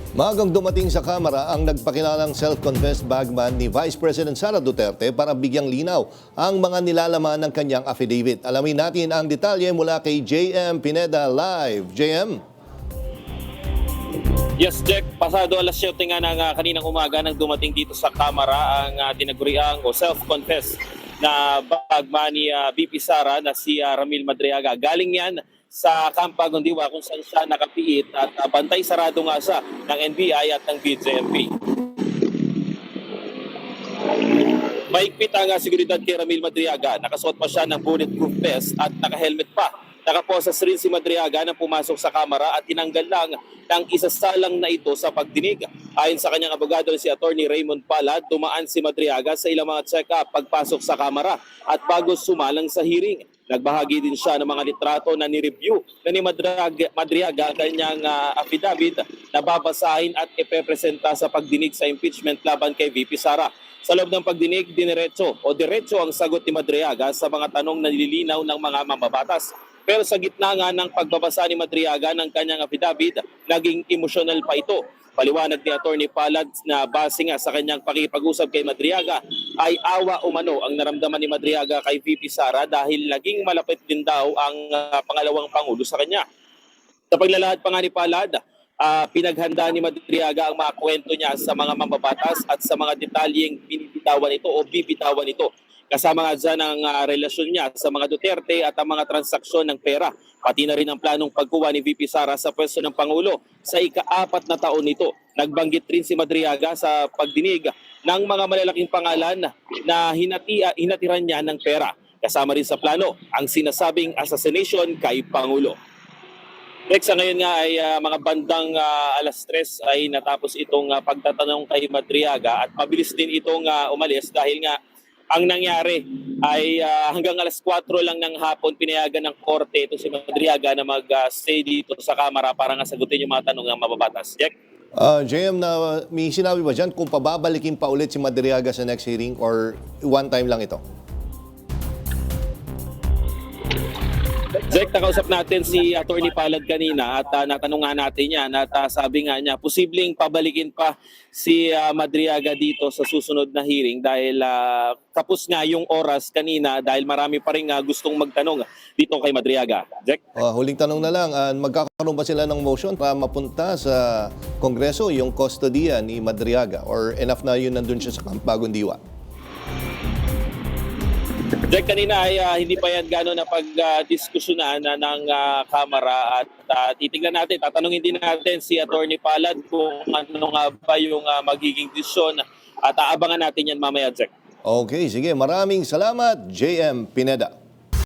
Maagang dumating sa Kamara ang nagpakilalang self-confessed bagman ni Vice President Sara Duterte para bigyang linaw ang mga nilalaman ng kanyang affidavit. Alamin natin ang detalye mula kay JM Pineda live. JM? Yes, Jack. Pasado alas 7 nga ng kaninang umaga nang dumating dito sa Kamara ang tinaguriang o self-confessed na bagman ni VP Sara na si Ramil Madriaga. Galing yan sa Camp Bagong Diwa kung saan siya nakapiit at bantay sarado nga siya ng NBI at ng BJMP. Maigpit ang seguridad kay Ramil Madriaga. Nakasuot pa siya ng bulletproof vest at naka-helmet pa. Nakaposas rin si Madriaga nang pumasok sa Kamara at tinanggal lang ng isasalang na ito sa pagdinig. Ayon sa kanyang abogado si Attorney Raymond Palad, dumaan si Madriaga sa ilang mga check-up pagpasok sa Kamara at bago sumalang sa hearing. Nagbahagi din siya ng mga litrato na ni-review na ni Madriaga kanyang affidavit na babasahin at ipepresenta sa pagdinig sa impeachment laban kay VP Sara. Sa loob ng pagdinig, diretso ang sagot ni Madriaga sa mga tanong na nililinaw ng mga mambabatas. Pero sa gitna nga ng pagbabasa ni Madriaga ng kanyang affidavit, naging emosyonal pa ito. Paliwanag ni Attorney Palad na base nga sa kanyang pakikipag-usap kay Madriaga ay awa umano ang naramdaman ni Madriaga kay VP Sara dahil naging malapit din daw ang pangalawang pangulo sa kanya. Sa paglalahad pa nga ni Palad, pinaghanda ni Madriaga ang mga kwento niya sa mga mambabatas at sa mga detalyeng binibitawan ito o bibitawan ito. Kasama nga dyan ang relasyon niya sa mga Duterte at ang mga transaksyon ng pera. Pati na rin ang planong pagkuha ni VP Sara sa pwesto ng Pangulo sa ika-4 na taon nito. Nagbanggit rin si Madriaga sa pagdinig ng mga malalaking pangalan na hinatiran niya ng pera. Kasama rin sa plano ang sinasabing assassination kay Pangulo. Next, sa ngayon nga ay mga bandang alas 3 ay natapos itong pagtatanong kay Madriaga at mabilis din itong umalis dahil nga ang nangyari ay hanggang alas 4 lang ng hapon pinayagan ng korte ito si Madriaga na mag-stay dito sa Kamara para nga sagutin yung mga tanong ng mababatas. Jack? JM, na may sinabi ba dyan kung pababalikin pa ulit si Madriaga sa next hearing or one time lang ito? Jack, nakausap natin si Attorney Palad kanina at natanong nga natin yan at sabi nga niya, posibleng pabalikin pa si Madriaga dito sa susunod na hearing dahil kapos nga yung oras kanina dahil marami pa rin gustong magtanong dito kay Madriaga. Jack? Huling tanong na lang, magkakaroon ba sila ng motion para mapunta sa Kongreso yung kustodiya ni Madriaga or enough na yun nandun siya sa Camp Bagong Diwa? Jack, kanina ay hindi pa yan gano'n na pag-diskusyonan ng Kamara at titignan natin, tatanungin din natin si Attorney Palad kung ano nga ba yung magiging desisyon at aabangan natin yan mamaya, Jack. Okay, sige. Maraming salamat, JM Pineda.